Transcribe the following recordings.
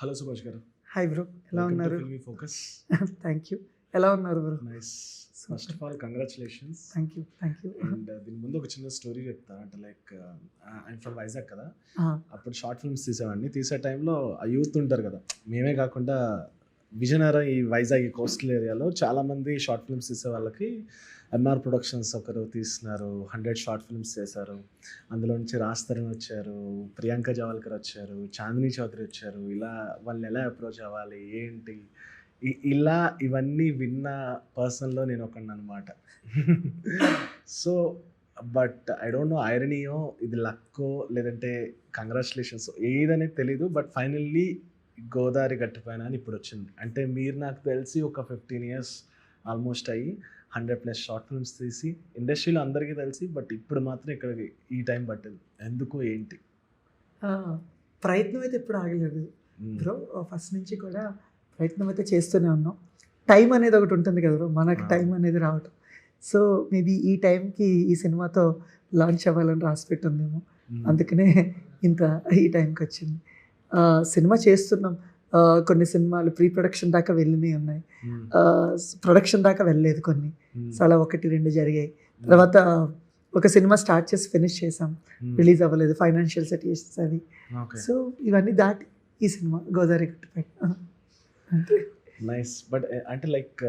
Hello Subhash గారు. Hi bro, ఎలా welcome to ఉన్నారు? ఫిల్మీ ఫోకస్. Thank you. ఎలా ఉన్నారు bro? Nice. First of all congratulations. Thank you, thank you. And దీని ముందు ఒక చిన్న స్టోరీ చెప్తా. అంటే లైక్ ఐఎమ్ ఫ్రమ్ వైజాగ్ కదా. అప్పుడు షార్ట్ ఫిల్మ్స్ తీసేవాడిని. తీసే టైంలో ఆ యూత్ ఉంటారు కదా, మేమే కాకుండా విజయనగరం ఈ వైజాగ్ ఈ కోస్టల్ ఏరియాలో చాలామంది షార్ట్ ఫిల్మ్స్ తీసే వాళ్ళకి ఎంఆర్ ప్రొడక్షన్స్ ఒకరు తీస్తున్నారు. 100 షార్ట్ ఫిల్మ్స్ చేశారు. అందులో నుంచి రాజ్ తరుణ్ వచ్చారు, ప్రియాంక జవాల్కర్ వచ్చారు, చాందిని చౌదరి వచ్చారు. ఇలా వాళ్ళని ఎలా అప్రోచ్ అవ్వాలి ఏంటి ఇలా ఇవన్నీ విన్న పర్సన్లో నేను ఒకడిని అనమాట. So but I don't know ఐరనీయో ఇది లక్కో లేదంటే కంగ్రాచులేషన్స్ ఏదనేది తెలీదు. బట్ ఫైనల్లీ గోదావరి గట్టిపైన అని ఇప్పుడు వచ్చింది. అంటే మీరు నాకు తెలిసి ఒక 15 years ఆల్మోస్ట్ అయ్యి 100+ షార్ట్ ఫిల్మ్స్ తీసి ఇండస్ట్రీలో అందరికీ తెలిసి, బట్ ఇప్పుడు మాత్రం ఇక్కడ ఈ టైం పట్టింది. ఎందుకు ఏంటి? ప్రయత్నం అయితే ఎప్పుడు ఆగలేదు బ్రో. ఫస్ట్ నుంచి కూడా ప్రయత్నం అయితే చేస్తూనే ఉన్నాం. టైం అనేది ఒకటి ఉంటుంది కదా బ్రో, మనకి టైం అనేది రావటం. సో మేబీ ఈ టైంకి ఈ సినిమాతో లాంచ్ అవ్వాలని రాసి పెట్టిందేమో, అందుకనే ఇంత ఈ టైంకి వచ్చింది. సినిమా చేస్తున్నాం. కొన్ని సినిమాలు ప్రీ ప్రొడక్షన్ దాకా వెళ్ళినవి ఉన్నాయి, ప్రొడక్షన్ దాకా వెళ్ళలేదు కొన్ని. సో అలా 1-2 జరిగాయి. తర్వాత ఒక సినిమా స్టార్ట్ చేసి ఫినిష్ చేసాం, రిలీజ్ అవ్వలేదు, ఫైనాన్షియల్ సిట్యుయేషన్స్ అవి. సో ఇవన్నీ దాటి ఈ సినిమా గోదావరి గట్టిపై అంటే నైస్. బట్ అంటే లైక్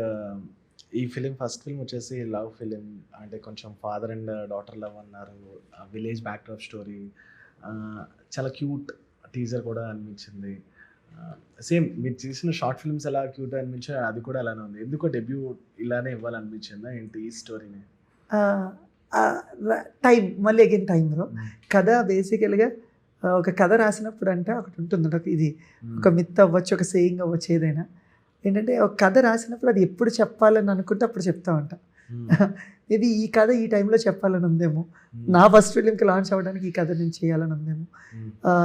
ఈ ఫిలిం ఫస్ట్ ఫిల్మ్ వచ్చేసి లవ్ ఫిలిం, అంటే కొంచెం ఫాదర్ అండ్ డాటర్ లవ్ అన్నారు, విలేజ్ బ్యాక్డ్రాప్ స్టోరీ, చాలా క్యూట్ టీజర్ కూడా అనిపించింది. సేమ్ మీరు చేసిన షార్ట్ ఫిల్మ్స్ ఎలా క్యూట్ అనిపించాయి, అది కూడా అలానే ఉంది. ఎందుకో డెబ్యూ ఇలానే ఇవ్వాలనిపించిందా ఏంటి ఈ స్టోరీని? టైం, మళ్ళీ అగైన్ టైం బ్రో. కథ బేసికల్గా ఒక కథ రాసినప్పుడు అంటే ఒకటి ఉంటుంది, ఇది ఒక మిత్ అవ్వచ్చు, ఒక సేయింగ్ అవ్వచ్చు, ఏదైనా ఏంటంటే ఒక కథ రాసినప్పుడు అది ఎప్పుడు చెప్పాలని అనుకుంటే అప్పుడు చెప్తా ఉంటా. ఇది ఈ కథ ఈ టైంలో చెప్పాలని ఉందేమో, నా ఫస్ట్ ఫిలింకి లాంచ్ అవ్వడానికి ఈ కథ నేను చేయాలని ఉందేమో.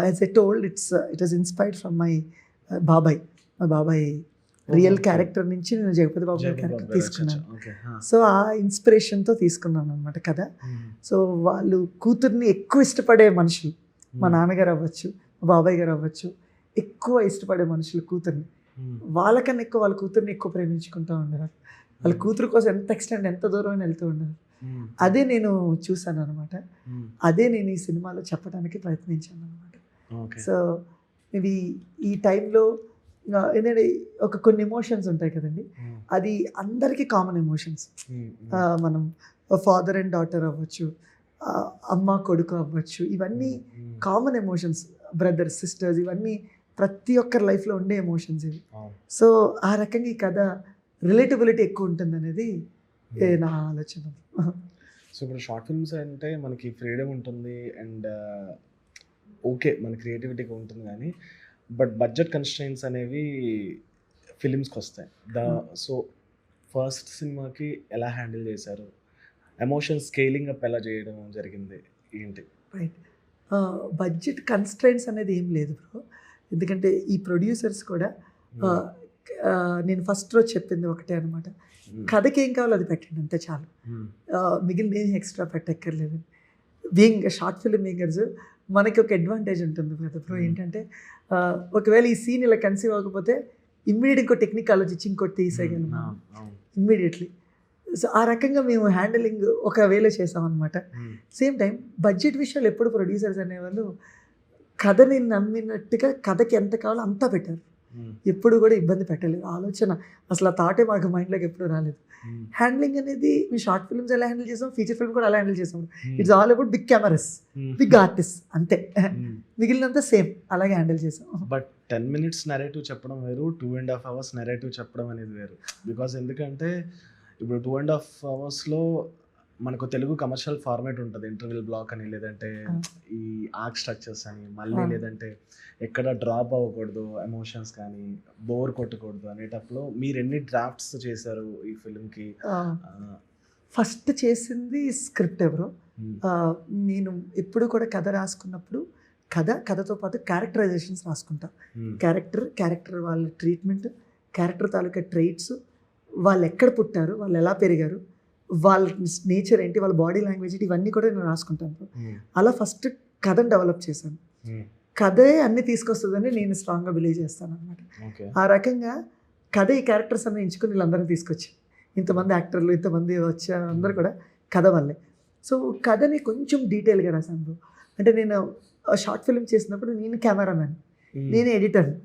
As a told it was inspired from my బాబాయ్. మా బాబాయ్ రియల్ క్యారెక్టర్ నుంచి నేను జగపతి బాబు క్యారెక్టర్ తీసుకున్నాను. సో ఆ ఇన్స్పిరేషన్తో తీసుకున్నాను అనమాట కథ. సో వాళ్ళు కూతుర్ని ఎక్కువ ఇష్టపడే మనుషులు, మా నాన్నగారు అవ్వచ్చు, మా బాబాయ్ గారు అవ్వచ్చు, ఎక్కువ ఇష్టపడే మనుషులు కూతుర్ని. వాళ్ళకన్నా ఎక్కువ వాళ్ళ కూతుర్ని ఎక్కువ ప్రేమించుకుంటూ ఉండేవారు. వాళ్ళ కూతురు కోసం ఎంత ఎక్స్టెండ్, ఎంత దూరం వెళ్తూ ఉండేవారు. అదే నేను చూసాను అనమాట. అదే నేను ఈ సినిమాలో చెప్పడానికి ప్రయత్నించాను అనమాట. సో ఇవి ఈ టైంలో ఏంటంటే కొన్ని ఎమోషన్స్ ఉంటాయి కదండి, అది అందరికీ కామన్ ఎమోషన్స్. మనం ఫాదర్ అండ్ డాటర్ అవ్వచ్చు, అమ్మ కొడుకు అవ్వచ్చు, ఇవన్నీ కామన్ ఎమోషన్స్. బ్రదర్స్ సిస్టర్స్, ఇవన్నీ ప్రతి ఒక్కరి లైఫ్లో ఉండే ఎమోషన్స్ ఇవి. సో ఆ రకంగా ఈ కథ రిలేటబిలిటీ ఎక్కువ ఉంటుంది అనేది నా ఆలోచన. సో ఇప్పుడు షార్ట్ ఫిల్మ్స్ అంటే మనకి ఫ్రీడమ్ ఉంటుంది అండ్ ఓకే మన క్రియేటివిటీగా ఉంటుంది, కానీ బట్ బడ్జెట్ కన్స్ట్రెయింట్స్ అనేవి ఫిలిమ్స్కి వస్తాయి. సో ఫస్ట్ సినిమాకి ఎలా హ్యాండిల్ చేశారు? ఎమోషన్ స్కేలింగ్ అప్ ఎలా చేయడం జరిగింది ఏంటి? రైట్, బడ్జెట్ కన్స్ట్రెయింట్స్ అనేది ఏం లేదు బ్రో. ఎందుకంటే ఈ ప్రొడ్యూసర్స్ కూడా నేను ఫస్ట్ రోజు చెప్పింది ఒకటే అనమాట, కథకి ఏం కావాలో అది పెట్టండి అంతే చాలు, మిగిలిన ఏం ఎక్స్ట్రా పెట్టక్కర్లేదు. బీయింగ్ షార్ట్ ఫిల్మ్ మేకర్స్ మనకి ఒక అడ్వాంటేజ్ ఉంటుంది కదా బ్రో. ఏంటంటే ఒకవేళ ఈ సీన్ ఇలా కన్సీవ్ అవ్వకపోతే ఇమ్మీడియట్ ఇంకో టెక్నిక్ ఆలోచించి ఇంకోటి తీసేయగలం ఇమ్మీడియట్లీ. సో ఆ రకంగా మేము హ్యాండిలింగ్ ఒక వేలో చేసామన్నమాట. సేమ్ టైం బడ్జెట్ విషయాలు ఎప్పుడు ప్రొడ్యూసర్స్ అనేవాళ్ళు కథని నమ్మినట్టుగా కథకి ఎంత కావాలో అంతా పెట్టారు. ఎప్పుడు కూడా ఇబ్బంది పెట్టలేదు. ఆలోచన అసలు ఆ థాటే మాకు మైండ్లోకి ఎప్పుడు రాలేదు. హ్యాండ్లింగ్ అనేది మేము షార్ట్ ఫిల్మ్స్ ఎలా హ్యాండిల్ చేసాం, ఫీచర్ ఫిల్మ్ కూడా అలా హ్యాండిల్ చేసాం. It's all about big cameras, big artist అంతే. మిగిలినంతా సేమ్ అలాగే హ్యాండిల్ చేసాం. బట్ 10 minutes నెరేటివ్ చెప్పడం వేరు, 2.5 hours నెరేటివ్ చెప్పడం అనేది వేరు. బికాస్ ఎందుకంటే ఇప్పుడు 2.5 hours మనకు తెలుగు కమర్షియల్ ఫార్మేట్ ఉంటుంది, ఇంటర్వెల్ బ్లాక్ అని, లేదంటే ఈ ఆర్క్ స్ట్రక్చర్స్ అని, మళ్ళీ లేదంటే ఎక్కడ డ్రాప్ అవ్వకూడదు ఎమోషన్స్ కానీ, బోర్ కొట్టకూడదు అనేటప్పుడు మీరు ఎన్ని డ్రాఫ్ట్స్ చేశారు ఈ ఫిల్మ్కి? ఫస్ట్ చేసింది స్క్రిప్ట్ ఎవరో. నేను ఎప్పుడు కూడా కథ రాసుకున్నప్పుడు కథతో పాటు క్యారెక్టరైజేషన్స్ రాసుకుంటా. క్యారెక్టర్ వాళ్ళ ట్రీట్మెంట్, క్యారెక్టర్ తాలూకా ట్రైట్స్, వాళ్ళు ఎక్కడ పుట్టారు, వాళ్ళు ఎలా పెరిగారు, వాళ్ళ నేచర్ ఏంటి, వాళ్ళ బాడీ లాంగ్వేజ్ ఏంటి, ఇవన్నీ కూడా నేను రాసుకుంటాను. అలా ఫస్ట్ కథను డెవలప్ చేశాను. కథే అన్ని తీసుకొస్తుందని నేను స్ట్రాంగ్గా బిలీవ్ చేస్తాను అనమాట. ఓకే. ఆ రకంగా కథ ఈ క్యారెక్టర్స్ అన్ని ఎంచుకుని వీళ్ళందరినీ తీసుకొచ్చి ఇంతమంది యాక్టర్లు ఇంతమంది వచ్చే అందరూ కూడా కథ వల్లే. సో కథని కొంచెం డీటెయిల్గా రాశాను బ్రో. అంటే నేను షార్ట్ ఫిల్మ్ చేసినప్పుడు నేను కెమెరామ్యాన్, నేనే ఎడిటర్ని,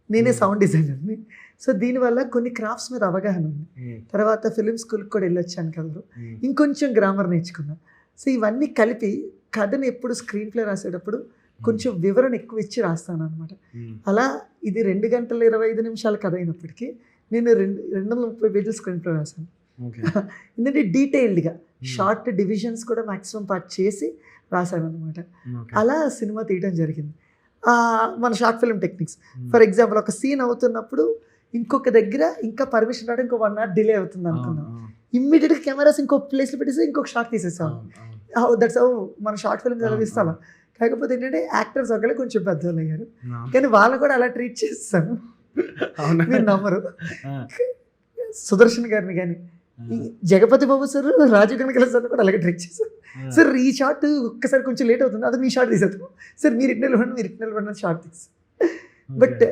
నేనే సౌండ్ డిజైనర్ని. సో దీనివల్ల కొన్ని క్రాఫ్ట్స్ మీద అవగాహన ఉంది. తర్వాత ఫిలిం స్కూల్కి కూడా వెళ్ళొచ్చాను కదా బ్రో, ఇంకొంచెం గ్రామర్ నేర్చుకున్నాను. సో ఇవన్నీ కలిపి కథని ఎప్పుడు స్క్రీన్ ప్లే రాసేటప్పుడు కొంచెం వివరణ ఎక్కువ ఇచ్చి రాస్తాను అనమాట. అలా ఇది 2 గంటల 25 నిమిషాల కథ అయినప్పటికీ నేను 230 పేజీలు స్క్రీన్ ప్లే రాశాను. ఎందుకంటే డీటెయిల్డ్గా షార్ట్ డివిజన్స్ కూడా మ్యాక్సిమం పార్ట్ చేసి రాశాను అనమాట. అలా సినిమా తీయడం జరిగింది. మన short film techniques for example ఒక సీన్ అవుతున్నప్పుడు ఇంకొక దగ్గర ఇంకా పర్మిషన్ రావడం ఇంకో 1 hour డిలే అవుతుంది అనుకున్నాం, ఇమ్మీడియట్గా కెమెరాస్ ఇంకో ప్లేస్లో పెట్టేసి ఇంకొక షార్ట్ తీసేసాం. దట్స్ హౌ మన షార్ట్ ఫిల్మ్ చదివిస్తాం. కాకపోతే ఏంటంటే యాక్టర్స్ ఒకళ్ళే కొంచెం పెద్దవాళ్ళు అయ్యారు, కానీ వాళ్ళు కూడా అలా ట్రీట్ చేస్తాను. మీరు నమ్మరు, సుదర్శన్ గారిని కానీ జగపతి బాబు సార్, రాజీవ్ కనకల సార్ కూడా అలాగే ట్రీట్ చేశారు. సార్ ఈ షార్ట్ ఒక్కసారి కొంచెం లేట్ అవుతుంది, అది మీ షార్ట్ తీసేద్దాం సార్, మీరు ఇట్లా ఇవ్వండి, మీరు ఇట్లా ఇవ్వండి షార్ట్ తీసి. బట్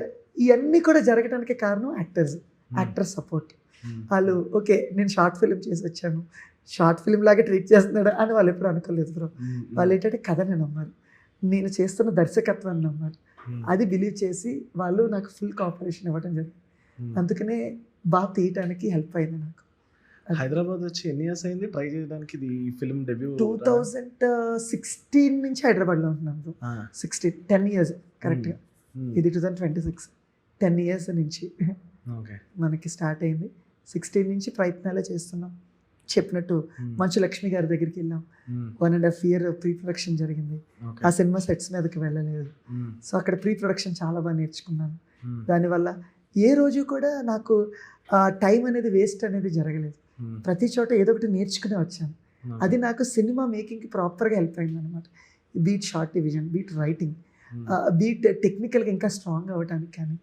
ఇవన్నీ కూడా జరగడానికి కారణం యాక్టర్స్ సపోర్ట్. వాళ్ళు ఓకే నేను షార్ట్ ఫిలిం చేసి వచ్చాను, షార్ట్ ఫిలిం లాగే ట్రీట్ చేస్తున్నాడు అని వాళ్ళు ఎప్పుడు అనుకోలేదు బ్రో. వాళ్ళు ఏంటంటే కథని నమ్మారు, నేను చేస్తున్న దర్శకత్వాన్ని నమ్మారు. అది బిలీవ్ చేసి వాళ్ళు నాకు ఫుల్ కోఆపరేషన్ ఇవ్వడం జరిగింది. అందుకనే బాగా తీయటానికి హెల్ప్ అయింది నాకు. హైదరాబాద్ వచ్చి ఎన్ని ఇయర్స్ అయింది ట్రై చేయడానికి? ఇది ఫిల్మ్ డెబ్యూ 2016 నుంచి హైదరాబాద్లో ఉంటున్నాను. 10 years కరెక్ట్గా. ఇది 2026, 10 years నుంచి మనకి స్టార్ట్ అయింది. 16 నుంచి ప్రయత్నాలే చేస్తున్నాం. చెప్పినట్టు మంచు లక్ష్మి గారి దగ్గరికి వెళ్ళాం, 1.5 year ప్రీ ప్రొడక్షన్ జరిగింది. ఆ సినిమా సెట్స్ మీదకి వెళ్ళలేదు. సో అక్కడ ప్రీ ప్రొడక్షన్ చాలా బాగా నేర్చుకున్నాను. దానివల్ల ఏ రోజు కూడా నాకు టైం అనేది వేస్ట్ అనేది జరగలేదు. ప్రతి చోట ఏదో ఒకటి నేర్చుకునే వచ్చాను. అది నాకు సినిమా మేకింగ్కి ప్రాపర్గా హెల్ప్ అయింది అనమాట. Beat short division, beat writing, beat టెక్నికల్గా ఇంకా స్ట్రాంగ్ అవ్వడానికి కానీ.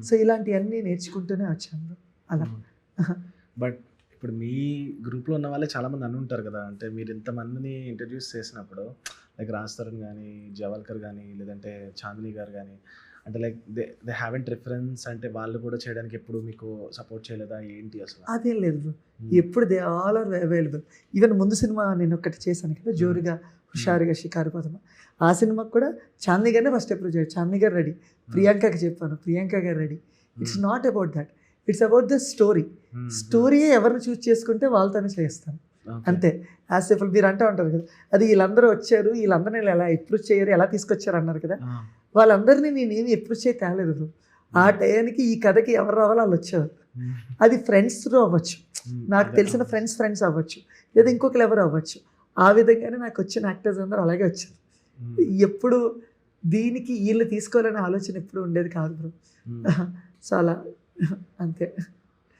సో ఇలాంటివన్నీ నేర్చుకుంటూనే వచ్చాను అలా. బట్ ఇప్పుడు మీ గ్రూప్లో ఉన్న వాళ్ళే చాలామంది అని ఉంటారు కదా, అంటే మీరు ఇంతమందిని ఇంట్రడ్యూస్ చేసినప్పుడు లైక్ రాజ్ తరుణ్ కానీ, జవాల్కర్ కానీ, లేదంటే చాందిని గారు కానీ, అంటే లైక్ దే హ్యావెంట్ రిఫరెన్స్, అంటే వాళ్ళు కూడా చేయడానికి ఎప్పుడు మీకు సపోర్ట్ చేయలేదా ఏంటి అసలు? అదేం లేదు, ఎప్పుడు they all are available. Even ముందు సినిమా నేను ఒకటి చేశాను కదా, జోరుగా హుషారుగా షికారు పదమ, ఆ సినిమాకి కూడా చాందిని గారినే ఫస్ట్ అప్రోచ్ అయ్యాడు. చాందిని గారు రెడీ, ప్రియాంకకి చెప్పాను, Priyanka garu ready. It's not about that, it's about the story. స్టోరీయే ఎవరిని చూస్ చేసుకుంటే వాళ్ళతోనే చేస్తాను అంతే. యాజ్ సింపుల్ మీరు అంటూ ఉంటారు కదా, అది వీళ్ళందరూ వచ్చారు, వీళ్ళందరినీ ఎలా అప్రోచ్ చేయరు, ఎలా తీసుకొచ్చారు అన్నారు కదా, వాళ్ళందరినీ నేనేమి అప్రోచ్ చేయి తేలేదు. ఆ టైంకి ఈ కథకి ఎవరు రావాలో వాళ్ళు వచ్చారు. అది ఫ్రెండ్స్లో అవ్వచ్చు, నాకు తెలిసిన ఫ్రెండ్స్ అవ్వచ్చు, లేదా ఇంకొకరు ఎవరు అవ్వచ్చు. ఆ విధంగానే నాకు వచ్చిన యాక్టర్స్ అందరూ అలాగే వచ్చారు. ఎప్పుడు దీనికి వీళ్ళు తీసుకోవాలనే ఆలోచన ఎప్పుడు ఉండేది కాదు బ్రో. సో అలా అంతే.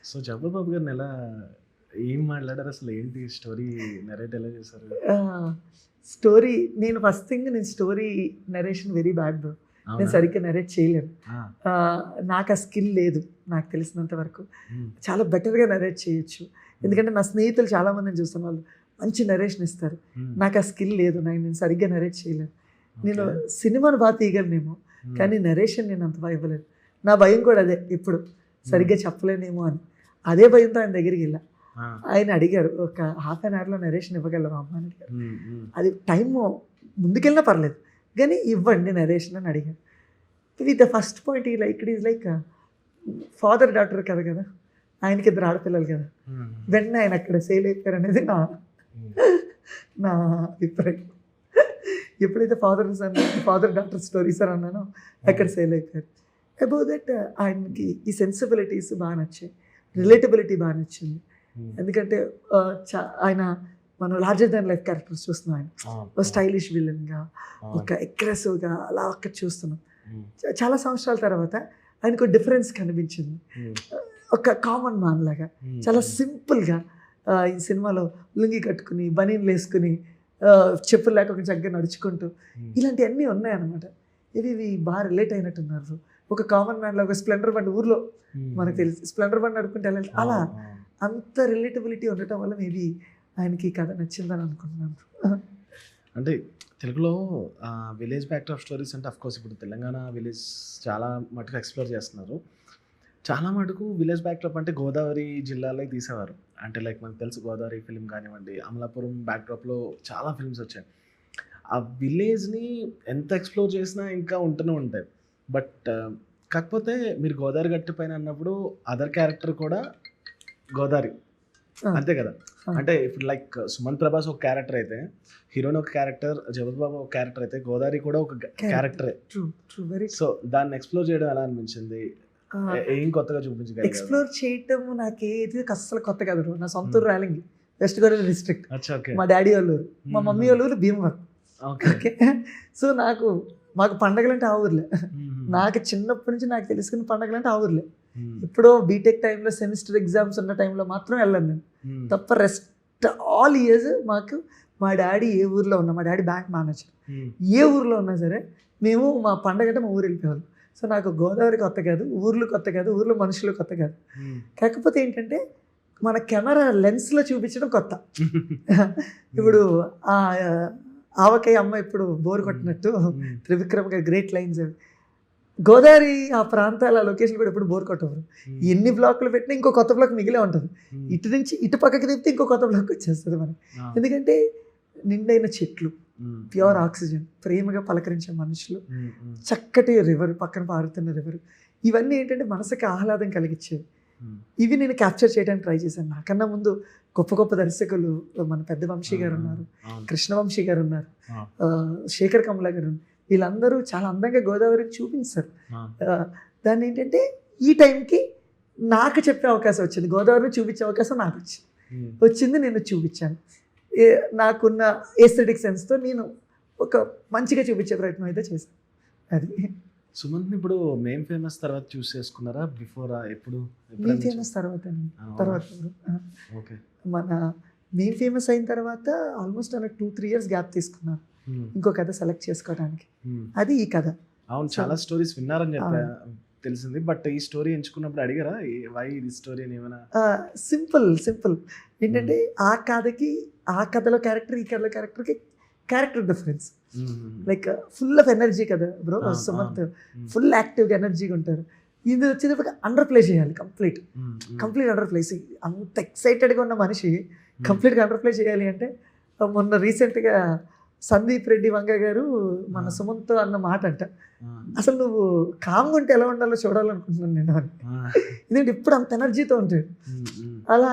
సో జగపతి బాబు గారిని ఎలా ఏం మాట్లాడారు అసలు, ఏంటి స్టోరీ నరేట్ ఎలా చేశారు? స్టోరీ నేను ఫస్ట్ థింగ్, నేను story narration very bad bro. నేను సరిగ్గా నరేట్ చేయలేను, నాకు ఆ స్కిల్ లేదు. నాకు తెలిసినంత వరకు చాలా బెటర్గా నరేట్ చేయొచ్చు. ఎందుకంటే నా స్నేహితులు చాలామందిని చూస్తున్న వాళ్ళు మంచి నరేషన్ ఇస్తారు, నాకు ఆ స్కిల్ లేదు, నేను సరిగ్గా నరేట్ చేయలేను. నేను సినిమాను బాగా తీయగలనేమో, కానీ నరేషన్ నేను అంత బాగా ఇవ్వలేను. నా భయం కూడా అదే, ఇప్పుడు సరిగ్గా చెప్పలేనేమో అని. అదే భయంతో ఆయన దగ్గరికి వెళ్ళా. ఆయన అడిగారు, ఒక ½ an hourలో నరేషన్ ఇవ్వగలవా అమ్మ అని అడిగారు. అది టైం ముందుకెళ్ళినా పర్లేదు కానీ ఇవ్వండి నరేషన్ అని అడిగారు. విత్ ద ఫస్ట్ పాయింట్ ఈ like it is like father daughter కదా కదా, ఆయనకి 2 ఆడపిల్లలు కదా, వెంటనే ఆయన అక్కడ సేల్ అయిపోయారు అనేది నా అభిప్రాయం. ఎప్పుడైతే ఫాదర్ డాటర్ స్టోరీస్ అని అన్నానో అక్కడ సేల్ అయిపోయారు. అబౌవ్ దట్ ఆయనకి ఈ సెన్సిబిలిటీస్ బాగా నచ్చాయి, రిలేటబిలిటీ బాగా నచ్చింది. ఎందుకంటే ఆయన మనం లార్జర్ దాన్ లైఫ్ క్యారెక్టర్స్ చూస్తున్నాం. ఆయన ఒక స్టైలిష్ విలన్గా, ఒక అగ్రెసివ్గా అలా అక్కడ చూస్తున్నాం. చాలా సంవత్సరాల తర్వాత ఆయనకు డిఫరెన్స్ కనిపించింది. ఒక కామన్ మ్యాన్ లాగా చాలా సింపుల్గా ఈ సినిమాలో లుంగి కట్టుకుని, బనీన్లు వేసుకుని, చెప్పులు లేకుండా చక్కగా నడుచుకుంటూ, ఇలాంటివన్నీ ఉన్నాయన్నమాట. ఇవి బాగా రిలేట్ అయినట్టున్నారు. ఒక కామన్ మ్యాన్లో ఒక స్ప్లెండర్ బండి ఊర్లో మనకు తెలిసి స్ప్లెండర్ బండి నడుపుకుంటే వెళ్ళాలి, అలా అంత రిలేటబిలిటీ ఉండటం వల్ల మేబీ ఆయనకి ఈ కథ నచ్చిందని అనుకుంటున్నాను. అంటే తెలుగులో విలేజ్ బ్యాక్డ్రాప్ స్టోరీస్ అంటే అఫ్కోర్స్ ఇప్పుడు తెలంగాణ విలేజ్ చాలా మటుకు ఎక్స్ప్లోర్ చేస్తున్నారు. చాలా మటుకు విలేజ్ బ్యాక్డ్రాప్ అంటే గోదావరి జిల్లాలో తీసేవారు. అంటే లైక్ మనకు తెలుసు గోదావరి ఫిల్మ్ కానివ్వండి, అమలాపురం బ్యాక్డ్రాప్‌లో చాలా ఫిల్మ్స్ వచ్చాయి. ఆ విలేజ్‌ని ఎంత ఎక్స్‌ప్లోర్ చేసినా ఇంకా ఉంటూనే ఉంటాయి. బట్ కాకపోతే మీరు గోదావరి గట్టు పైన అన్నప్పుడు అదర్ క్యారెక్టర్ కూడా గోదావరి. ఆ! అంతే కదా! ఆ! అంటే ఇప్పుడు లైక్ సుమంత్ ప్రభాస్ ఒక క్యారెక్టర్ అయితే, హీరోయిన్ ఒక క్యారెక్టర్, జగపతి బాబు ఒక క్యారెక్టర్ అయితే, గోదావరి కూడా ఒక క్యారెక్టరే. ట్రూ. వెరీ సో దాన్ని ఎక్స్‌ప్లోర్ చేయడం ఎలా అనిపించింది? ఏం కొత్తగా చూపించగలిగారు? ఎక్స్‌ప్లోర్ చేయటం నాకేది అస్సలు కొత్త కాదు బ్రో. నా సొంత ఊరు రాయలంగి, వెస్ట్ గోదావరి డిస్ట్రిక్ట్. అచ్చా! ఓకే. మా డ్యాడీ వాళ్ళ ఊరు. మా మమ్మీ వాళ్ళ ఊరు భీమవరం. ఓకే. ఓకే. సో మాకు పండగలంటే ఆ ఊర్లే. నాకు చిన్నప్పటి నుంచి నాకు తెలుసుకున్న పండగలంటే ఆ ఊర్లే. ఇప్పుడు బీటెక్ టైంలో సెమిస్టర్ ఎగ్జామ్స్ ఉన్న టైంలో మాత్రం వెళ్ళాను నేను. తప్ప రెస్ట్ ఆల్ ఇయర్స్ మాకు మా డాడీ ఏ ఊర్లో ఉన్నా, మా డాడీ బ్యాంక్ మేనేజర్, ఏ ఊర్లో ఉన్నా సరే మేము మా పండగ అంటే మా ఊరు వెళ్ళిపోవాలి. సో నాకు గోదావరి కొత్త కాదు, ఊర్లు కొత్త కాదు, ఊర్లో మనుషులు కొత్త కాదు. కాకపోతే ఏంటంటే మన కెమెరా లెన్స్లో చూపించడం కొత్త. ఇప్పుడు ఆవకాయ అమ్మ ఇప్పుడు బోర్ కొట్టినట్టు త్రివిక్రమ్ గారి గ్రేట్ లైన్స్ అవి. గోదావరి ఆ ప్రాంతాల లొకేషన్ కూడా ఎప్పుడు బోర్ కొట్టవరు. ఎన్ని బ్లాక్లు పెట్టినా ఇంకో కొత్త బ్లాక్ మిగిలే ఉంటుంది. ఇటు నుంచి ఇటు పక్కకి తిప్పితే ఇంకో కొత్త బ్లాక్ వచ్చేస్తుంది మనకి. ఎందుకంటే నిండైన చెట్లు, ప్యూర్ ఆక్సిజన్, ప్రేమగా పలకరించే మనుషులు, చక్కటి రివర్, పక్కన పారుతున్న రివర్, ఇవన్నీ ఏంటంటే మనసుకి ఆహ్లాదం కలిగించేవి. ఇవి నేను క్యాప్చర్ చేయడానికి ట్రై చేశాను. నాకన్నా ముందు గొప్ప గొప్ప దర్శకులు మన పెద్ద వంశీ గారు ఉన్నారు, కృష్ణవంశీ గారు ఉన్నారు, శేఖర్ కమల గారు ఉన్నారు. వీళ్ళందరూ చాలా అందంగా గోదావరిని చూపించారు. దాన్ని ఏంటంటే ఈ టైంకి నాకు చెప్పే అవకాశం వచ్చింది, గోదావరిని చూపించే అవకాశం నాకు వచ్చింది. నేను చూపించాను. నాకున్న ఎస్థెటిక్ సెన్స్తో నేను ఒక మంచిగా చూపించే ప్రయత్నం అయితే చేశాను. అది సుమంత్ని ఇప్పుడు మేం ఫేమస్ తర్వాత చూస్ చేసుకున్నారా? బిఫోర్ ఎప్పుడు? మేం ఫేమస్ తర్వాత ఓకే. మన మేం ఫేమస్ అయిన తర్వాత ఆల్మోస్ట్ అలా 2-3 years గ్యాప్ తీసుకున్నాను ఇంకో కథ సెలెక్ట్ చేసుకోవడానికి. అది ఈ కథ. అవును, చాలా స్టోరీస్ విన్నారని చెప్పా తెలిసింది. బట్ ఈ స్టోరీ ఎంచుకున్నప్పుడు అడిగారా వై ఇది స్టోరీ అని ఏమైనా? సింపుల్ ఏంటంటే ఆ కథలో క్యారెక్టర్, ఈ కథలో క్యారెక్టర్కి character difference. Like full of energy కదా బ్రో సుమంత్, ఫుల్ యాక్టివ్గా ఎనర్జీగా ఉంటారు. ఇది వచ్చేటప్పుడు అండర్ ప్లే చేయాలి, కంప్లీట్ అండర్ ప్లే. అంత ఎక్సైటెడ్గా ఉన్న మనిషి కంప్లీట్గా అండర్ ప్లే చేయాలి అంటే, మొన్న రీసెంట్గా సందీప్ రెడ్డి వంగ గారు మన సుమంత్ అన్న మాట అంట, అసలు నువ్వు కామ్గా ఉంటే ఎలా ఉండాలో చూడాలనుకుంటున్నాను నేను అని. ఎందుకంటే ఇప్పుడు అంత ఎనర్జీతో ఉంటాడు. అలా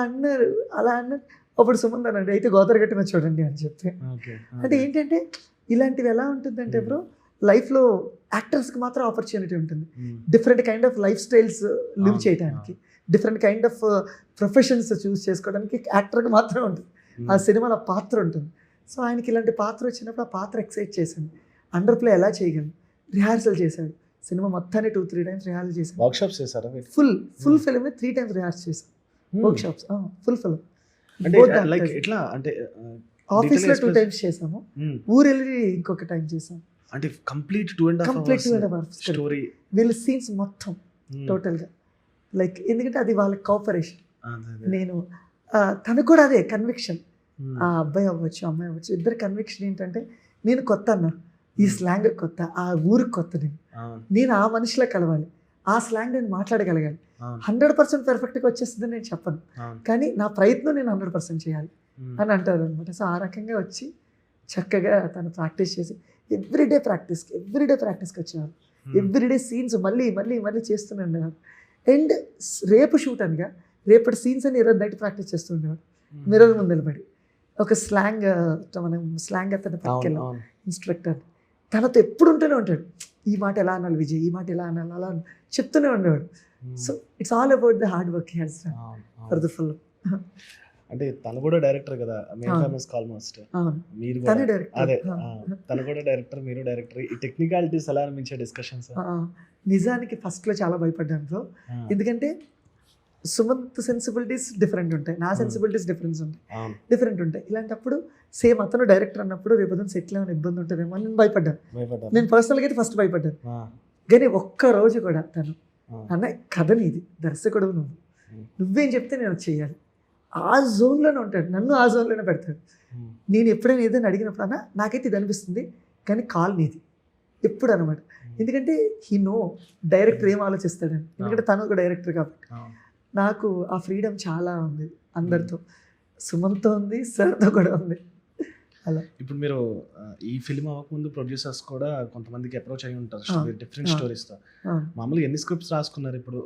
అన్నారు. అప్పుడు సుమంత్ అన్నాడు, అయితే గోదావరి గట్టిన చూడండి అని చెప్పి. అంటే ఏంటంటే ఇలాంటివి ఎలా ఉంటుందంటే బ్రో, లైఫ్లో యాక్టర్స్కి మాత్రం ఆపర్చునిటీ ఉంటుంది. Different kind of life styles live చేయడానికి, డిఫరెంట్ కైండ్ ఆఫ్ ప్రొఫెషన్స్ చూస్ చేసుకోవడానికి యాక్టర్కి మాత్రం ఉంటుంది. ఆ సినిమాలో పాత్ర ఉంటుంది. సో ఆయనకి ఇలాంటి పాత్ర వచ్చినప్పుడు ఆ పాత్ర ఎక్సైట్ చేసింది. అండర్ ప్లే ఎలా చేయగలను, రిహార్సల్ చేశాడు. సినిమా మొత్తాన్ని 2-3 times రిహార్సల్ చేశాడు. వర్క్షాప్స్ చేశారా? ఫుల్ ఫిల్మ్ 3 times రిహార్సల్ చేశాను. Workshops full film. లైక్ ఎట్లా అంటే ఆఫీస్లో 2 times చేసాము, ఊరు వెళ్ళి ఇంకొక టైం చేసాము. అంటే కంప్లీట్ 2.5 hours స్టోరీ. వీళ్ళ సీన్స్ మొత్తం టోటల్గా లైక్, ఎందుకంటే అది వాళ్ళ కోఆపరేషన్. నేను తనకు కూడా అదే కన్విక్షన్, ఆ అబ్బాయి అవ్వచ్చు అమ్మాయి అవ్వచ్చు, ఇద్దరు కన్విక్షన్ ఏంటంటే, నేను కొత్త అన్న, ఈ స్లాంగ్ కొత్త, ఆ ఊరికి కొత్త, నేను ఆ మనిషిలో కలవాలి, ఆ స్లాంగ్ నేను మాట్లాడగలగాలి. 100% పర్ఫెక్ట్గా వచ్చేస్తుందని నేను చెప్పను, కానీ నా ప్రయత్నం నేను 100% చేయాలి అని అంటారు అనమాట. సో ఆ రకంగా వచ్చి చక్కగా తను ప్రాక్టీస్ చేసి ఎవ్రీడే ప్రాక్టీస్కి వచ్చేవారు. ఎవ్రీడే సీన్స్ మళ్ళీ చేస్తుండేవారు. అండ్ రేపు షూట్ అనగా రేపటి సీన్స్ అని ఈరోజు నైట్ ప్రాక్టీస్ చేస్తుండేవారు మిర్రర్ ముందు నిలబడి. ఒక స్లాంగ్, మనం స్లాంగ్ అతను పట్టుకెళ్ళాం ఇన్స్ట్రక్టర్, తనతో ఎప్పుడు ఉంటూనే ఉంటాడు. ఈ మాట ఎలా అనాలి విజయ్, ఈ మాట ఎలా అనాలి, అలా చెప్తూనే ఉండేవాడు. So it's all about the hard work he has done for the film. అంటే తను కూడా డైరెక్టర్ కదా, ఆల్మోస్ట్ మీరు తనే డైరెక్టర్. అదే తను కూడా డైరెక్టర్, మీరు డైరెక్టర్. ఈ టెక్నికాలిటీస్ ఎలా అనిపించే డిస్కషన్స్? నిజానికి ఫస్ట్లో చాలా భయపడ్డాను బ్రో, ఎందుకంటే సుమంత్ సెన్సిబిలిటీస్ డిఫరెంట్ ఉంటాయి, నా సెన్సిబిలిటీస్ డిఫరెంట్ ఉంటాయి. ఇలాంటప్పుడు సేమ్ అతను డైరెక్టర్ అన్నప్పుడు రేపొద్దున సెటిల్ ఏమైనా ఇబ్బంది ఉంటుందేమో అని నేను భయపడ్డాను. నేను పర్సనల్గా అయితే ఫస్ట్ భయపడ్డాను. కానీ ఒక్క రోజు కూడా తను అన్న కథ నీది, దర్శకుడు నువ్వేం చెప్తే నేను చేయాలి, ఆ జోన్లోనే ఉంటాడు, నన్ను ఆ జోన్లోనే పెడతాడు. నేను ఎప్పుడైనా ఏదైనా అడిగినప్పుడు అన్న నాకైతే ఇది అనిపిస్తుంది కానీ కాల్ నీది ఎప్పుడు అనమాట. ఎందుకంటే హీ నో డైరెక్టర్ ఏం ఆలోచిస్తాడని, ఎందుకంటే తను ఒక డైరెక్టర్ కాబట్టి. నాకు ఆ ఫ్రీడమ్ చాలా ఉంది అందరితో, సుమన్తో ఉంది, సార్తో కూడా ఉంది. అలా ఇప్పుడు మీరు ఈ ఫిల్మ్ అవ్వకముందు ప్రొడ్యూసర్స్ కూడా కొంతమందికి అప్రోచ్ అయి ఉంటారు డిఫరెంట్ స్టోరీస్తో. మామూలుగా ఎన్ని స్క్రిప్ట్స్ రాసుకున్నారు ఇప్పుడు?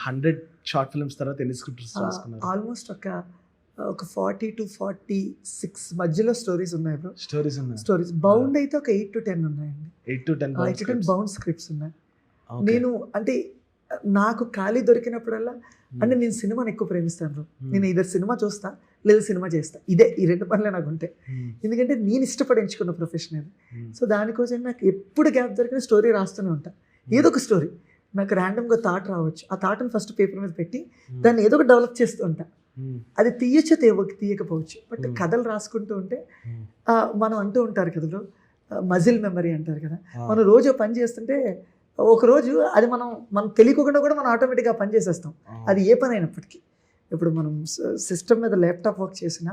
100 షార్ట్ ఫిల్మ్స్ తర్వాత ఎన్ని స్క్రిప్ట్స్ రాసుకున్నారు? ఆల్మోస్ట్ ఒక 40 to 46 మధ్యలో స్టోరీస్ ఉన్నాయి బ్రో. స్టోరీస్ బౌండ్ అయితే ఒక 8 to 10 ఉన్నాయండి. 8 to 10 బౌండ్ స్క్రిప్ట్స్ ఉన్నాయి. నేను అంటే నాకు ఖాళీ దొరికినప్పుడల్లా, అంటే నేను సినిమాని ఎక్కువ ప్రేమిస్తాను బ్రో. నేను ఇద్దరు సినిమా చూస్తా లేదా సినిమా చేస్తా, ఇదే ఈ 2 పనులే నాకు ఉంటాయి. ఎందుకంటే నేను ఇష్టపడి ఎంచుకున్న ప్రొఫెషన్ అది. సో దానికోసం నాకు ఎప్పుడు గ్యాప్ దొరికిన స్టోరీ రాస్తూనే ఉంటా. ఏదో ఒక స్టోరీ నాకు ర్యాండమ్గా థాట్ రావచ్చు, ఆ థాట్ని ఫస్ట్ పేపర్ మీద పెట్టి దాన్ని ఏదో ఒక డెవలప్ చేస్తూ ఉంటా. అది తీయచ్చు తీయకపోవచ్చు, బట్ కథలు రాసుకుంటూ ఉంటే మనం అంటూ ఉంటారు కథలో మజిల్ మెమరీ అంటారు కదా. మనం రోజు పని చేస్తుంటే ఒకరోజు అది మనం తెలియకుండా కూడా మనం ఆటోమేటిక్గా పని చేసేస్తాం. అది ఏ పని అయినప్పటికీ. ఇప్పుడు మనం సిస్టమ్ మీద ల్యాప్టాప్ వర్క్ చేసినా,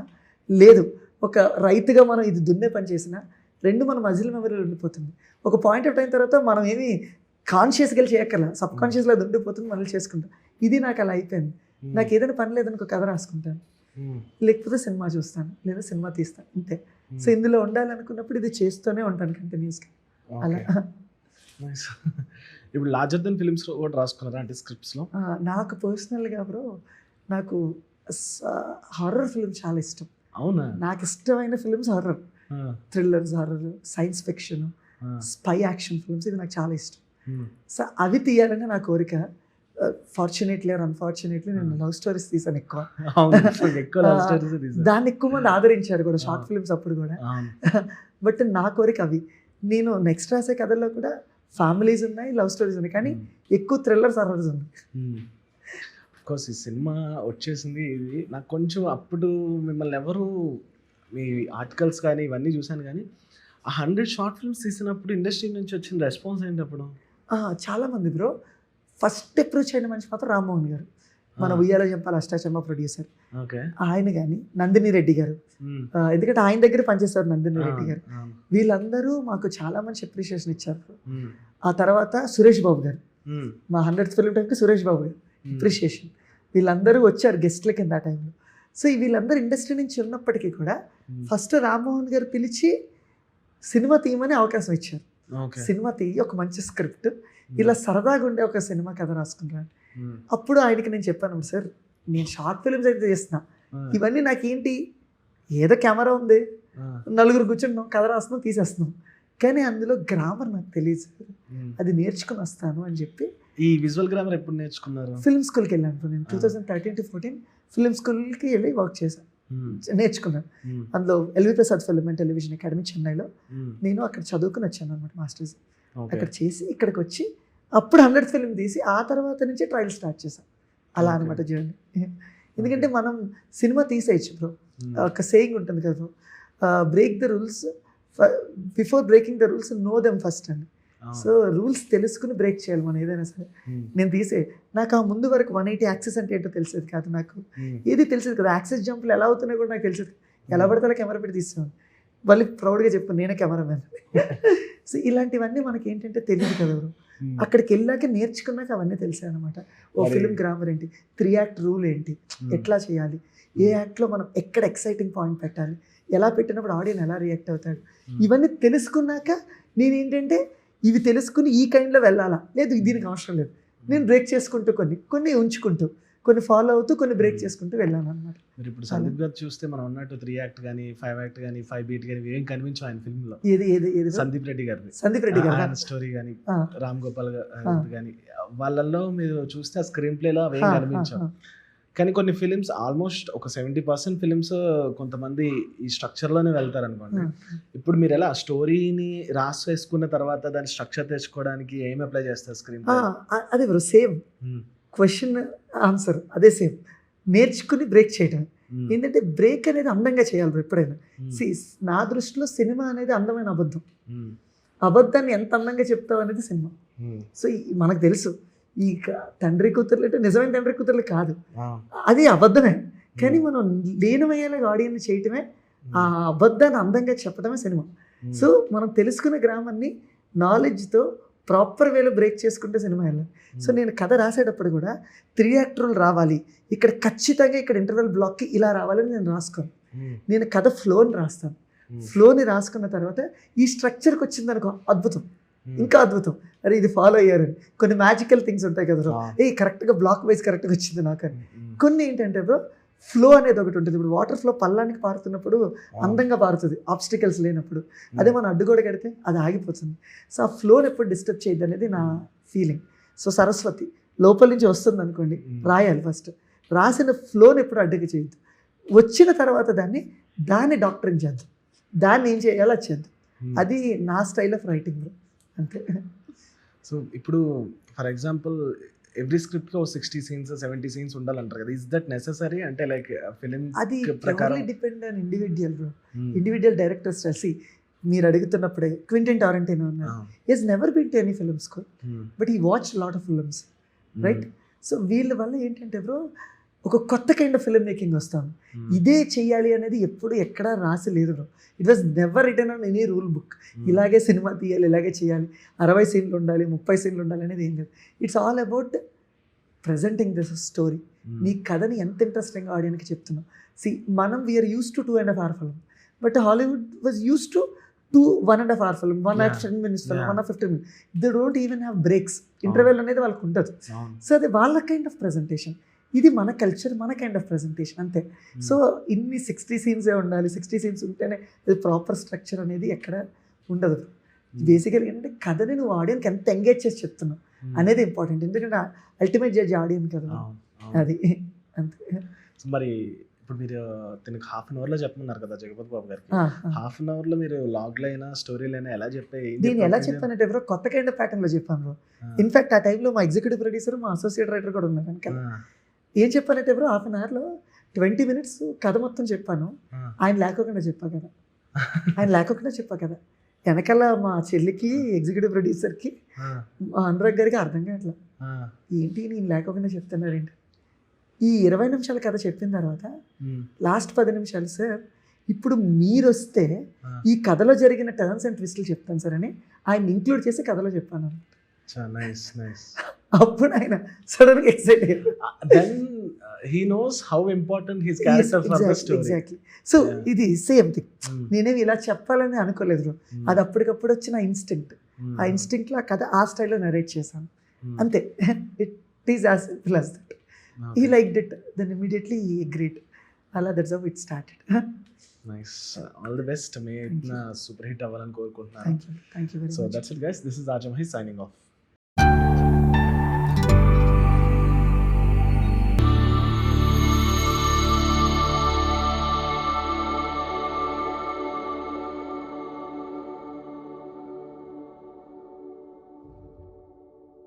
లేదు ఒక రైతుగా మనం ఇది దున్నే పని చేసినా, రెండు మన మజిల్ మెమరీలో ఉండిపోతుంది. ఒక పాయింట్ ఆఫ్ టైం తర్వాత మనం ఏమి కాన్షియస్గా చేయక్కర్లా, సబ్ కాన్షియస్లో అది ఉండిపోతుంది, మళ్ళీ చేసుకుంటాం. ఇది నాకు అలా అయిపోయింది. నాకు ఏదైనా పని లేదనుకో కథ రాసుకుంటాను, లేకపోతే సినిమా చూస్తాను లేదా సినిమా తీస్తాను, అంతే. సో ఇందులో ఉండాలనుకున్నప్పుడు ఇది చేస్తూనే ఉంటాను కంటిన్యూస్గా అలా. ఇప్పుడు లార్జర్ దెన్ ఫిల్మ్స్ కూడా రాసుకున్నారా అంటే స్క్రిప్ట్స్లో? నాకు పర్సనల్గా బ్రో నాకు హారర్ ఫిల్మ్ చాలా ఇష్టం. అవునా? నాకు ఇష్టమైన films horror, thrillers, horror, science fiction, spy action films, ఇది నాకు చాలా ఇష్టం. సో అవి తీయాలని నా కోరిక. ఫార్చునేట్లీ ఆర్ అన్ఫార్చునేట్లీ నేను లవ్ స్టోరీస్ తీసాను ఎక్కువ. దాన్ని ఎక్కువ మంది ఆదరించారు కూడా షార్ట్ ఫిల్మ్స్ అప్పుడు కూడా. బట్ నా కోరిక అవి. నేను నెక్స్ట్ రాసే కథల్లో కూడా ఫ్యామిలీస్ ఉన్నాయి, లవ్ స్టోరీస్ ఉన్నాయి, కానీ ఎక్కువ థ్రిల్లర్స్, హారర్స్ ఉన్నాయి. కోర్స్ ఈ సినిమా వచ్చేసింది, ఇది నాకు కొంచెం అప్పుడు మిమ్మల్ని ఎవరు మీ ఆర్టికల్స్ కానీ ఇవన్నీ చూశాను, కానీ ఆ 100 షార్ట్ ఫిల్మ్స్ తీసినప్పుడు ఇండస్ట్రీ నుంచి వచ్చిన రెస్పాన్స్ ఏంటి అప్పుడు? చాలామంది బ్రో ఫస్ట్ అప్రోచ్ అయిన మనిషి మాత్రం రామ్మోహన్ గారు, మన ఉయ్యాల జంపాల అష్టాచమ్మ ప్రొడ్యూసర్. ఆయన కానీ నందిని రెడ్డి గారు, ఎందుకంటే ఆయన దగ్గర పనిచేస్తారు నందిని రెడ్డి గారు. వీళ్ళందరూ మాకు చాలా మంచి అప్రిషియేషన్ ఇచ్చారు. ఆ తర్వాత సురేష్ బాబు గారు, మా 100th ఫిల్మ్ టైంకి సురేష్ బాబు గారు అప్రిషియేషన్. వీళ్ళందరూ వచ్చారు గెస్ట్ల కింద ఆ టైంలో. సో వీళ్ళందరూ ఇండస్ట్రీ నుంచి ఉన్నప్పటికీ కూడా ఫస్ట్ రామ్మోహన్ గారు పిలిచి సినిమా తీయమని అవకాశం ఇచ్చారు. సినిమా తీయి, ఒక మంచి స్క్రిప్ట్, ఇలా సరదాగా ఉండే ఒక సినిమా కథ రాసుకుంటాను. అప్పుడు ఆయనకి నేను చెప్పాను, సార్ నేను షార్ట్ ఫిల్మ్స్ అయితే చేస్తున్నా, ఇవన్నీ నాకేంటి, ఏదో కెమెరా ఉంది, నలుగురు కూర్చుంటున్నాం, కథ రాస్తున్నాం, తీసేస్తున్నాం, కానీ అందులో గ్రామర్ నాకు తెలియదు సార్, అది నేర్చుకుని వస్తాను అని చెప్పి. ఈ విజువల్ గ్రామర్ ఎప్పుడు నేర్చుకున్నారు? ఫిల్మ్ స్కూల్కి వెళ్ళాను నేను 2013 to 14 ఫిల్మ్ స్కూల్కి వెళ్ళి వర్క్ చేశాను, నేర్చుకున్నాను. అందులో LV Prasad film and television academy చెన్నైలో నేను అక్కడ చదువుకుని వచ్చాను అనమాట, మాస్టర్స్ అక్కడ చేసి ఇక్కడికి వచ్చి అప్పుడు 100th ఫిల్మ్ తీసి ఆ తర్వాత నుంచి ట్రయల్ స్టార్ట్ చేశాను. అలా అనమాట జర్నీ. ఎందుకంటే మనం సినిమా తీసేయచ్చు బ్రో, ఒక సేయింగ్ ఉంటుంది కదా bro, break the rules before breaking the rules know them first అని. సో రూల్స్ తెలుసుకుని బ్రేక్ చేయాలి మనం ఏదైనా సరే. నేను నాకు ఆ ముందు వరకు 180 యాక్సెస్ అంటే ఏంటో తెలిసేది కాదు, నాకు ఏది తెలిసేది కదా, యాక్సెస్ జంపులు ఎలా అవుతున్నాయో కూడా నాకు తెలిసేది, ఎలా పడితే అలా కెమెరా పెట్టి తీస్తాను, మళ్ళీ ప్రౌడ్గా చెప్పాను నేనే కెమెరామెన్. సో ఇలాంటివన్నీ మనకి ఏంటంటే తెలియదు కదా బ్రో, అక్కడికి వెళ్ళాక నేర్చుకున్నాక అవన్నీ తెలిసాయి అనమాట. ఓ ఫిల్మ్ గ్రామర్ ఏంటి, 3 యాక్ట్ రూల్ ఏంటి, ఎట్లా చేయాలి, ఏ యాక్ట్లో మనం ఎక్కడ ఎక్సైటింగ్ పాయింట్ పెట్టాలి, ఎలా పెట్టినప్పుడు ఆడియన్స్ ఎలా రియాక్ట్ అవుతాడు, ఇవన్నీ తెలుసుకున్నాక నేనేంటంటే ఇవి తెలుసుకుని ఈ కైండ్లో వెళ్ళాలా, లేదు దీనికి అవసరం లేదు, నేను బ్రేక్ చేసుకుంటూ కొన్ని ఉంచుకుంటూ కొన్ని ఫాలో అవుతూ కొన్ని బ్రేక్ చేసుకుంటూ వెళ్ళాను అనమాట. మీరు ఇప్పుడు సందీప్ గారు చూస్తే మనం ఉన్నట్టు 3 యాక్ట్ కానీ 5 యాక్ట్ కానీ 5 బీట్ కానీ ఏం కనిపించవు ఆయన ఫిల్మ్ లో. ఏది సందీప్ రెడ్డి గారి స్టోరీ కానీ రామ్ గోపాల్ గారు కానీ వాళ్ళల్లో మీరు చూస్తే ఆ స్క్రీన్ ప్లేలో అవేం కనిపించవు. కానీ కొన్ని ఫిలిమ్స్ ఆల్మోస్ట్ ఒక 70% ఫిలిమ్స్ కొంతమంది ఈ స్ట్రక్చర్లోనే వెళ్తారు అనుకోండి. ఇప్పుడు మీరు ఎలా స్టోరీని రాసి వేసుకున్న తర్వాత దాని స్ట్రక్చర్ తెచ్చుకోవడానికి ఏం అప్లై చేస్తారు స్క్రీన్? అదే బ్రో, సేమ్ క్వశ్చన్ ఆన్సర్ అదే సేమ్, నేర్చుకుని బ్రేక్ చేయడం. ఏంటంటే బ్రేక్ అనేది అందంగా చేయాలి బ్రో ఎప్పుడైనా. నా దృష్టిలో సినిమా అనేది అందమైన అబద్ధం, అబద్ధాన్ని ఎంత అందంగా చెప్తావు అనేది సినిమా. సో మనకు తెలుసు ఈ తండ్రి కూతుర్లు అంటే నిజమైన తండ్రి కూతుర్లు కాదు, అది అబద్ధమే, కానీ మనం లీనమయ్యేలాగా ఆడియన్స్ చేయటమే, ఆ అబద్ధాన్ని అందంగా చెప్పడమే సినిమా. సో మనం తెలుసుకున్న గ్రామాన్ని నాలెడ్జ్తో ప్రాపర్ వేలో బ్రేక్ చేసుకుంటే సినిమా వెళ్ళాలి. సో నేను కథ రాసేటప్పుడు కూడా 3 యాక్టర్లు రావాలి, ఇక్కడ ఖచ్చితంగా ఇక్కడ ఇంటర్వెల్ బ్లాక్కి ఇలా రావాలని నేను రాసుకోను. నేను కథ ఫ్లోని రాస్తాను. ఫ్లోని రాసుకున్న తర్వాత ఈ స్ట్రక్చర్కి వచ్చింది అనుకో, అద్భుతం, ఇంకా అద్భుతం, అరే ఇది ఫాలో అయ్యారని. కొన్ని మ్యాజికల్ థింగ్స్ ఉంటాయి కదా బ్రో, కరెక్ట్గా బ్లాక్ వైజ్ కరెక్ట్గా వచ్చింది నాకు అని. కొన్ని ఏంటంటే బ్రో ఫ్లో అనేది ఒకటి ఉంటుంది. ఇప్పుడు వాటర్ ఫ్లో పల్లానికి పారుతున్నప్పుడు అందంగా పారుతుంది, ఆబ్స్టికల్స్ లేనప్పుడు. అదే మనం అడ్డుగోడ కడితే అది ఆగిపోతుంది. సో ఆ ఫ్లోని ఎప్పుడు డిస్టర్బ్ చేయద్దు అనేది నా ఫీలింగ్. సో సరస్వతి లోపల నుంచి వస్తుంది అనుకోండి, రాయాలి ఫస్ట్. రాసిన ఫ్లోని ఎప్పుడు అడ్డుగా చేయొద్దు. వచ్చిన తర్వాత దాన్ని డాక్టరింగ్ చేద్దాం, దాన్ని ఏం చేయాలో అది చేద్దాం. అది నా స్టైల్ ఆఫ్ రైటింగ్ అంతే. సో ఇప్పుడు ఫర్ ఎగ్జాంపుల్ ఎవ్రీ స్క్రిప్ట్ లో 60 scenes 70 scenes ఉండాలంటారు కదా, ఇస్ దట్ నెసెసరీ? అంటే లైక్ ఫిలిం అది ప్రకారం depend on individual bro, individual director style. మీరు అడుగుతున్నప్పుడే క్వింటన్ టారంటినో ఉన్నారు, is never been to any film school but he watch lot of films, right? So వీళ్ళ వల్ల ఏంటంటే బ్రో ఒక కొత్త కైండ్ ఆఫ్ ఫిల్మ్ మేకింగ్ వస్తాం. ఇదే చెయ్యాలి అనేది ఎప్పుడు ఎక్కడా రాసి లేదు bro. It was never return on any rule book. ఇలాగే సినిమా తీయాలి, ఇలాగే చేయాలి, 60 సీన్లు ఉండాలి, 30 సీన్లు ఉండాలి అనేది ఏం లేదు. It's all about presenting this story. నీ కథని ఎంత ఇంట్రెస్టింగ్గా ఆడియన్కి చెప్తున్నావు. మనం we are used to 2.5 hour film, but Hollywood was used to 1.5 hour film, 1 hour 10 minutes film, 1 hour 15 minutes. They don't even have breaks, interval అనేది వాళ్ళకు ఉండదు. సో అది వాళ్ళ కైండ్ ఆఫ్ ప్రజెంటేషన్. ఇది మన కల్చర్, మన కైండ్ ఆఫ్ ప్రజెంటేషన్ అంతే. So ఇన్ని 60 సీన్సే ఉండాలి, 60 సీన్స్ ఉంటేనే అది ప్రాపర్ స్ట్రక్చర్ అనేది ఎక్కడ ఉండదు. బేసికల్గా ఏంటంటే కథని నువ్వు ఆడియన్కి ఎంత ఎంగేజ్ చేసి చెప్తున్నావు అనేది ఇంపార్టెంట్. ఎందుకంటే అల్టిమేట్ జడ్జ్ ఆడియన్ కదా, అది అంతే. మరి ఇప్పుడు మీరు తనకి 1/2 hour లో చెప్పమన్నారు కదా జగపతి బాబు గారికి, 1/2 hour లో మీరు లాగ్లు అయినా స్టోరీలు అయినా ఎలా నేను ఎలా చెప్పానంటే బ్రో కొత్త కైండ్ ఆఫ్ ప్యాటర్న్లో చెప్పాను బ్రో. ఇన్ఫాక్ట్ ఆ టైంలో మా ఎగ్జిక్యూటివ్ ప్రొడ్యూసర్, మా అసోసియేట్ రైటర్ కూడా ఉన్నారు కనుక ఏం చెప్పానంటే బ్రో 1/2 hourలో 20 minutes కథ మొత్తం చెప్పాను. ఆయన లేకోకుండా చెప్పా కదా. వెనకాల మా చెల్లికి, ఎగ్జిక్యూటివ్ ప్రొడ్యూసర్కి, మా అనురాగ్ గారికి అర్థం కావట్లా, ఏంటి నేను లేకోకుండా చెప్తున్నారేంటి. ఈ 20 నిమిషాల కథ చెప్పిన తర్వాత లాస్ట్ 10 నిమిషాలు, సార్ ఇప్పుడు మీరు వస్తే ఈ కథలో జరిగిన టర్న్స్ అండ్ ట్విస్ట్లు చెప్తాను సార్ అని ఆయన ఇంక్లూడ్ చేసి కథలో చెప్పాను. అప్పుడు ఆయన సడన్గా ఎక్సైట్ అయ్యారు. Then he knows how important his character for the story. Exactly. So ఇది సేమ్ థింగ్. నేనేమి ఇలా చెప్పాలని అనుకోలేదు. అది అప్పటికప్పుడు వచ్చిన ఇన్స్టింక్ట్. ఆ ఇన్స్టింక్ట్లో ఆ కథ ఆ స్టైల్లో నరేట్ చేశాను అంతే. It is as simple as that. He liked it. Then immediately he agreed. అలా that's how it started. Nice. All the best. May itna super hit అవ్వాలని కోరుకుంటున్నాను. Thank you very much. So that's it guys. This is Ajam Hai signing off.